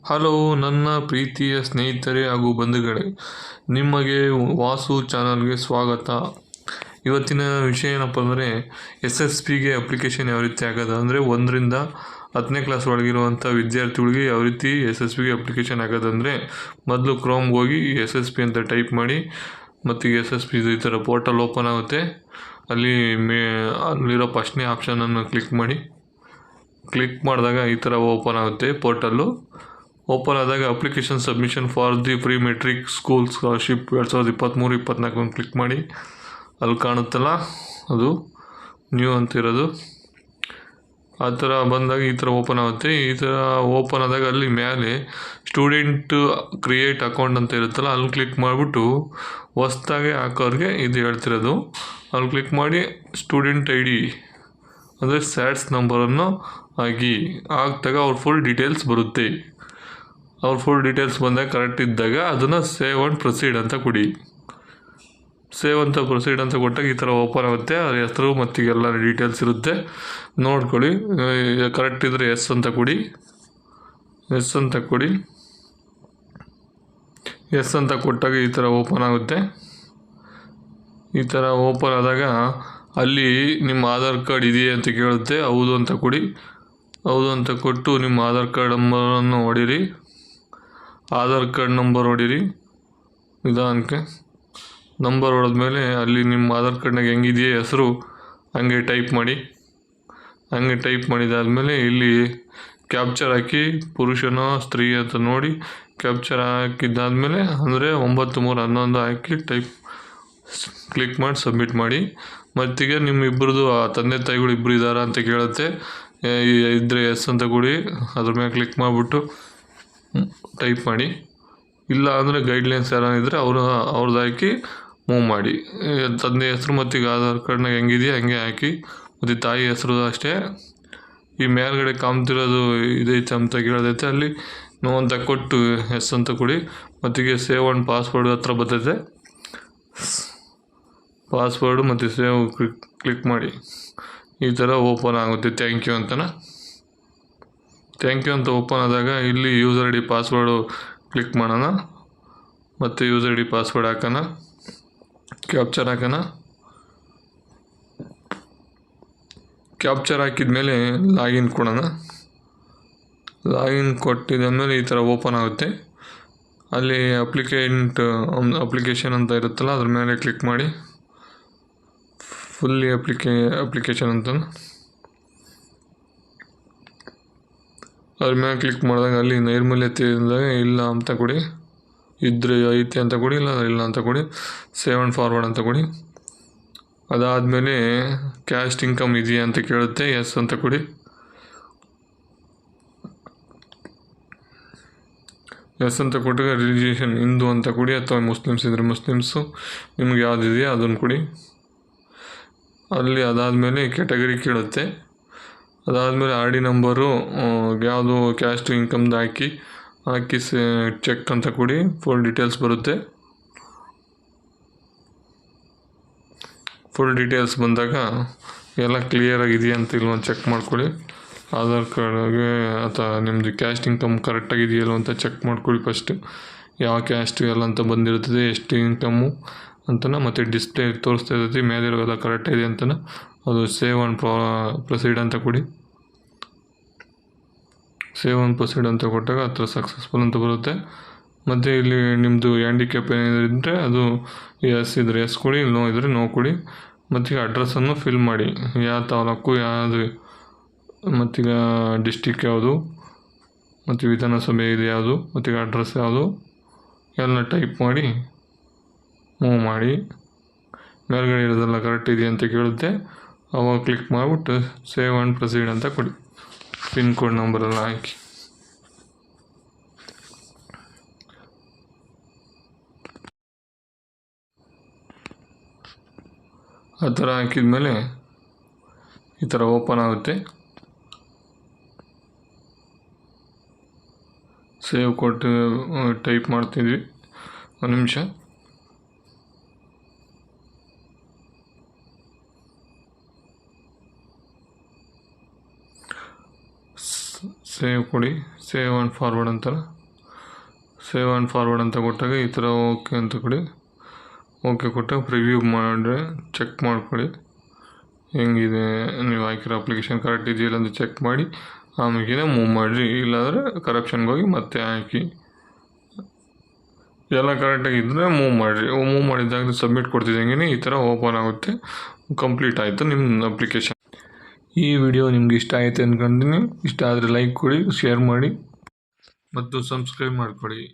Hello ನನ್ನ ಪ್ರೀತಿಯ ಸ್ನೇಹಿತರೆ ಹಾಗೂ ಬಂಧುಗಳೇ, ನಿಮಗೆ ವಾಸು ಚಾನಲ್ಗೆ ಸ್ವಾಗತ. ಇವತ್ತಿನ ವಿಷಯ ಏನಪ್ಪ ಅಂದರೆ ಎಸ್ ಎಸ್ ಪಿಗೆ ಅಪ್ಲಿಕೇಶನ್ ಯಾವ ರೀತಿ ಆಗೋದು ಅಂದರೆ 1ರಿಂದ 10ನೇ ಕ್ಲಾಸ್ ಒಳಗಿರುವಂಥ ವಿದ್ಯಾರ್ಥಿಗಳಿಗೆ ಯಾವ ರೀತಿ ಎಸ್ ಎಸ್ ಪಿಗೆ ಅಪ್ಲಿಕೇಶನ್ ಆಗೋದಂದರೆ, ಮೊದಲು ಕ್ರೋಮ್ಗೆ ಹೋಗಿ ಎಸ್ ಎಸ್ ಪಿ ಅಂತ ಟೈಪ್ ಮಾಡಿ, ಮತ್ತು ಎಸ್ ಎಸ್ ಪಿ ಈ ಥರ ಪೋರ್ಟಲ್ ಓಪನ್ ಆಗುತ್ತೆ. ಅಲ್ಲಿರೋ ಫಸ್ಟ್ನೇ ಆಪ್ಷನನ್ನು ಕ್ಲಿಕ್ ಮಾಡಿ. ಕ್ಲಿಕ್ ಮಾಡಿದಾಗ ಈ ಥರ ಓಪನ್ ಆಗುತ್ತೆ ಪೋರ್ಟಲ್ಲು. ಓಪನ್ ಆದಾಗ application submission for the pre metric school scholarship 2023-24 click ಮಾಡಿ. ಅಲ್ಲಿ ಕಾಣುತ್ತಲ್ಲ, ಅದು ನ್ಯೂ ಅಂತಿರೋದು. ಆ ಥರ ಬಂದಾಗ ಈ ಥರ ಓಪನ್ ಆಗುತ್ತೆ. ಈ ಥರ ಓಪನ್ ಆದಾಗ ಅಲ್ಲಿ ಮೇಲೆ ಸ್ಟೂಡೆಂಟ್ ಕ್ರಿಯೇಟ್ ಅಕೌಂಟ್ ಅಂತ ಇರುತ್ತಲ್ಲ, ಅಲ್ಲಿ ಕ್ಲಿಕ್ ಮಾಡಿಬಿಟ್ಟು ಹೊಸ್ದಾಗೆ ಹಾಕೋರಿಗೆ ಇದು ಹೇಳ್ತಿರೋದು. ಅಲ್ಲಿ ಕ್ಲಿಕ್ ಮಾಡಿ ಸ್ಟೂಡೆಂಟ್ ಐ ಡಿ ಅಂದರೆ ಸ್ಯಾಟ್ಸ್ ನಂಬರನ್ನು ಹಾಕಿದಾಗ ಅವ್ರ ಫುಲ್ ಡೀಟೇಲ್ಸ್ ಬರುತ್ತೆ. ಅವ್ರ ಫುಲ್ ಡೀಟೇಲ್ಸ್ ಬಂದಾಗ ಕರೆಕ್ಟ್ ಇದ್ದಾಗ ಅದನ್ನು ಸೇವ್ ಆ್ಯಂಡ್ ಪ್ರೊಸೀಡ್ ಅಂತ ಕೊಡಿ. ಸೇವ್ ಅಂತ ಪ್ರೊಸೀಡ್ ಅಂತ ಕೊಟ್ಟಾಗ ಈ ಥರ ಓಪನ್ ಆಗುತ್ತೆ. ಅದ್ರ ಹೆಸರು ಮತ್ತು ಎಲ್ಲ ಡೀಟೇಲ್ಸ್ ಇರುತ್ತೆ, ನೋಡ್ಕೊಳ್ಳಿ. ಕರೆಕ್ಟ್ ಇದ್ದರೆ ಎಸ್ ಅಂತ ಕೊಡಿ. ಎಸ್ ಅಂತ ಕೊಡಿ. ಎಸ್ ಅಂತ ಕೊಟ್ಟಾಗ ಈ ಥರ ಓಪನ್ ಆಗುತ್ತೆ. ಈ ಥರ ಓಪನ್ ಆದಾಗ ಅಲ್ಲಿ ನಿಮ್ಮ ಆಧಾರ್ ಕಾರ್ಡ್ ಇದೆಯೇ ಅಂತ ಕೇಳುತ್ತೆ. ಹೌದು ಅಂತ ಕೊಡಿ. ಹೌದು ಅಂತ ಕೊಟ್ಟು ನಿಮ್ಮ ಆಧಾರ್ ಕಾರ್ಡ್ ನಂಬರನ್ನು ಹೊಡೀರಿ. ಆಧಾರ್ ಕಾರ್ಡ್ ನಂಬರ್ ಹೊಡೀರಿ. ನಿಧಾನಕ್ಕೆ ನಂಬರ್ ಹೊಡೆದ್ಮೇಲೆ ಅಲ್ಲಿ ನಿಮ್ಮ ಆಧಾರ್ ಕಾರ್ಡ್ನಾಗ ಹೆಂಗಿದೆಯೇ ಹೆಸರು ಹಂಗೆ ಟೈಪ್ ಮಾಡಿ. ಹಂಗೆ ಟೈಪ್ ಮಾಡಿದಾದಮೇಲೆ ಇಲ್ಲಿ ಕ್ಯಾಪ್ಚರ್ ಹಾಕಿ, ಪುರುಷನೋ ಸ್ತ್ರೀ ಅಂತ ನೋಡಿ ಕ್ಯಾಪ್ಚರ್ ಹಾಕಿದ್ದಾದಮೇಲೆ ಅಂದರೆ 9311 ಹಾಕಿ ಕ್ಲಿಕ್ ಮಾಡಿ ಸಬ್ಮಿಟ್ ಮಾಡಿ. ಮತ್ತೀಗ ನಿಮ್ಮ ಇಬ್ಬರದು ತಂದೆ ತಾಯಿಗಳು ಇಬ್ಬರು ಇದ್ದಾರಾ ಅಂತ ಕೇಳುತ್ತೆ. ಇದ್ದರೆ ಎಸ್ ಅಂತ ಕೊಡಿ. ಅದ್ರ ಮೇಲೆ ಕ್ಲಿಕ್ ಮಾಡಿಬಿಟ್ಟು ಟೈಪ್ ಮಾಡಿ. ಇಲ್ಲ ಅಂದರೆ ಗೈಡ್ಲೈನ್ಸ್ ಯಾರಿದ್ರೆ ಅವ್ರದ್ದು ಹಾಕಿ ಮೂವ್ ಮಾಡಿ. ತಂದೆ ಹೆಸರು ಮತ್ತು ಈಗ ಆಧಾರ್ ಕಾರ್ಡ್ನಾಗ ಹೆಂಗಿದೆಯಾ ಹಂಗೆ ಹಾಕಿ, ಮತ್ತು ತಾಯಿ ಹೆಸರು ಅಷ್ಟೇ. ಈ ಮೇಲ್ಗಡೆ ಕಾಮ್ತಿರೋದು ಇದೈತೆ ಅಂತ ಕೇಳದೈತೆ, ಅಲ್ಲಿ ನೋ ಅಂತ ಕೊಟ್ಟು ಎಸ್ ಅಂತ ಕೊಡಿ. ಮತ್ತೀಗ ಸೇವ್ ಆ್ಯಂಡ್ ಪಾಸ್ವರ್ಡ್ ಹತ್ರ ಬರ್ತೈತೆ. ಪಾಸ್ವರ್ಡು ಮತ್ತು ಸೇವ್ ಕ್ಲಿಕ್ ಮಾಡಿ. ಈ ಥರ ಓಪನ್ ಆಗುತ್ತೆ. ಥ್ಯಾಂಕ್ ಯು ಅಂತ ಓಪನ್ ಆದಾಗ ಇಲ್ಲಿ user I D password click ಮಾಡೋಣ. ಮತ್ತು ಯೂಸರ್ ಐ ಡಿ ಪಾಸ್ವರ್ಡ್ ಹಾಕೋಣ, ಕ್ಯಾಪ್ಚರ್ ಹಾಕೋಣ. ಕ್ಯಾಪ್ಚರ್ ಹಾಕಿದ್ಮೇಲೆ ಲಾಗಿನ್ ಕೊಡೋಣ. ಲಾಗಿನ್ ಕೊಟ್ಟಿದ್ದಾದಮೇಲೆ ಈ ಥರ ಓಪನ್ ಆಗುತ್ತೆ. ಅಲ್ಲಿ ಅಪ್ಲಿಕೇಶನ್ ಅಂತ ಇರುತ್ತಲ್ಲ, ಅದ್ರ ಮೇಲೆ ಕ್ಲಿಕ್ ಮಾಡಿ. ಫುಲ್ಲಿ ಅಪ್ಲಿಕೇಶನ್ ಅಂತ ಅದ್ರ ಮೇಲೆ ಕ್ಲಿಕ್ ಮಾಡಿದಾಗ ಅಲ್ಲಿ ನೈರ್ಮಲ್ಯತೆ ಇಲ್ಲ ಅಂತ ಕೊಡಿ. ಇದ್ರೆ ಐತೆ ಅಂತ ಕೊಡಿ, ಇಲ್ಲ ಅಂತ ಕೊಡಿ. ಸೇವ್ ಆ್ಯಂಡ್ ಫಾರ್ವರ್ಡ್ ಅಂತ ಕೊಡಿ. ಅದಾದಮೇಲೆ ಕ್ಯಾಸ್ಟ್ ಇನ್ಕಮ್ ಇದೆಯಾ ಅಂತ ಕೇಳುತ್ತೆ. ಎಸ್ ಅಂತ ಕೊಡಿ. ಎಸ್ ಅಂತ ಕೊಟ್ಟಾಗ ರಿಲಿಜಿಯೇಷನ್ ಹಿಂದೂ ಅಂತ ಕೊಡಿ, ಅಥವಾ ಮುಸ್ಲಿಮ್ಸ್ ಇದ್ದರೆ ಮುಸ್ಲಿಮ್ಸು, ನಿಮ್ಗೆ ಯಾವುದಿದೆಯಾ ಅದನ್ನು ಕೊಡಿ. ಅಲ್ಲಿ ಅದಾದಮೇಲೆ ಕ್ಯಾಟಗರಿ ಕೇಳುತ್ತೆ. ಅದಾದಮೇಲೆ ಆರ್ ಡಿ ನಂಬರು ಯಾವುದು ಕ್ಯಾಸ್ಟ್ ಇನ್ಕಮ್ದು ಹಾಕಿ ಚೆಕ್ ಅಂತ ಕೊಡಿ. ಫುಲ್ ಡೀಟೇಲ್ಸ್ ಬರುತ್ತೆ. ಫುಲ್ ಡೀಟೇಲ್ಸ್ ಬಂದಾಗ ಎಲ್ಲ ಕ್ಲಿಯರ್ ಆಗಿದೆಯಾ ಅಂತ ಇಲ್ವ ಚೆಕ್ ಮಾಡ್ಕೊಳ್ಳಿ. ಆಧಾರ್ ಕಾರ್ಡ್ಗೆ ಅಥವಾ ನಿಮ್ಮದು ಕ್ಯಾಸ್ಟ್ ಇನ್ಕಮ್ ಕರೆಕ್ಟಾಗಿದೆಯಲ್ಲ ಅಂತ ಚೆಕ್ ಮಾಡ್ಕೊಳ್ಳಿ. ಫಸ್ಟು ಯಾವ ಕ್ಯಾಸ್ಟು ಎಲ್ಲ ಅಂತ ಬಂದಿರ್ತದೆ, ಎಷ್ಟು ಇನ್ಕಮ್ಮು ಅಂತನ, ಮತ್ತು ಡಿಸ್ಪ್ಲೇ ತೋರಿಸ್ತಾ ಇರ್ತೈತಿ ಮೇಲಿರೋವೆಲ್ಲ ಕರೆಕ್ಟಾಗಿದೆ ಅಂತನ. ಅದು ಸೇವ್ ಆ್ಯಂಡ್ ಪ್ರೊಸೀಡ್ ಅಂತ ಕೊಡಿ. ಸೇವ್ ಆ್ಯಂಡ್ ಪ್ರೊಸೀಡ್ ಅಂತ ಕೊಟ್ಟಾಗ ಹತ್ರ ಸಕ್ಸಸ್ಫುಲ್ ಅಂತ ಬರುತ್ತೆ. ಮತ್ತು ಇಲ್ಲಿ ನಿಮ್ಮದು ಹ್ಯಾಂಡಿಕ್ಯಾಪ್ ಏನಿದ್ರೆ ಅದು ಎಸ್ ಇದ್ದರೆ ಎಸ್ ಕೊಡಿ, ನೋ ಇದ್ದರೆ ನೋ ಕೊಡಿ. ಮತ್ತೀಗ ಅಡ್ರೆಸ್ಸನ್ನು ಫಿಲ್ ಮಾಡಿ. ಯಾವ ತಾಲೂಕು ಯಾವುದು, ಮತ್ತೀಗ ಡಿಸ್ಟಿಕ್ ಯಾವುದು, ಮತ್ತು ವಿಧಾನಸಭೆ ಇದು ಯಾವುದು, ಮತ್ತೀಗ ಅಡ್ರೆಸ್ ಯಾವುದು ಎಲ್ಲ ಟೈಪ್ ಮಾಡಿ ಮೂವ್ ಮಾಡಿ. ಮೇಲ್ಗಡೆ ಇರೋದೆಲ್ಲ ಕರೆಕ್ಟ್ ಇದೆಯಾ ಅಂತ ಕೇಳುತ್ತೆ. ಅವಾಗ ಕ್ಲಿಕ್ ಮಾಡಿಬಿಟ್ಟು ಸೇವ್ ಆ್ಯಂಡ್ ಪ್ರೊಸೀಡ್ ಅಂತ ಕೊಡಿ. ಪಿನ್ ಕೋಡ್ ನಂಬರೆಲ್ಲ ಹಾಕಿ. ಆ ಥರ ಹಾಕಿದ್ಮೇಲೆ ಈ ಥರ ಓಪನ್ ಆಗುತ್ತೆ. ಸೇವ್ ಕೊಟ್ಟು ಟೈಪ್ ಮಾಡ್ತಿದ್ವಿ, ಒಂದು ನಿಮಿಷ. ಸೇವ್ ಕೊಡಿ. ಸೇವ್ ಆ್ಯಂಡ್ ಫಾರ್ವರ್ಡ್ ಅಂತಾರೆ. ಸೇವ್ ಆ್ಯಂಡ್ ಫಾರ್ವರ್ಡ್ ಅಂತ ಕೊಟ್ಟಾಗ ಈ ಥರ ಓಕೆ ಅಂತ ಕೊಡಿ. ಓಕೆ ಕೊಟ್ಟಾಗ ಪ್ರಿವ್ಯೂ ಮಾಡಿದ್ರೆ ಚೆಕ್ ಮಾಡ್ಕೊಳ್ಳಿ ಹೆಂಗಿದೆ, ನೀವು ಹಾಕಿರೋ ಅಪ್ಲಿಕೇಶನ್ ಕರೆಕ್ಟ್ ಇದೆಯಲ್ಲ ಅಂತ ಚೆಕ್ ಮಾಡಿ ಆಮೇಲೆ ಮೂವ್ ಮಾಡಿರಿ. ಇಲ್ಲಾಂದರೆ ಕರಪ್ಷನ್ಗೆ ಹೋಗಿ ಮತ್ತೆ ಹಾಕಿ. ಎಲ್ಲ ಕರೆಕ್ಟಾಗಿದ್ದರೆ ಮೂವ್ ಮಾಡಿರಿ. ಮೂವ್ ಮಾಡಿದಾಗ ಸಬ್ಮಿಟ್ ಕೊಡ್ತಿದ್ದಂಗೆ ಈ ಥರ ಓಪನ್ ಆಗುತ್ತೆ. ಕಂಪ್ಲೀಟ್ ಆಯಿತು ನಿಮ್ಮ ಅಪ್ಲಿಕೇಶನ್. ಈ ವಿಡಿಯೋ ನಿಮ್ಗೆ ಇಷ್ಟ ಆಯಿತು ಅಂದ್ಕೊಂಡಿನಿ. ಇಷ್ಟ ಆದರೆ ಲೈಕ್ ಕೊಡಿ, ಶೇರ್ ಮಾಡಿ ಮತ್ತು ಸಬ್ಸ್ಕ್ರೈಬ್ ಮಾಡ್ಕೊಳ್ಳಿ.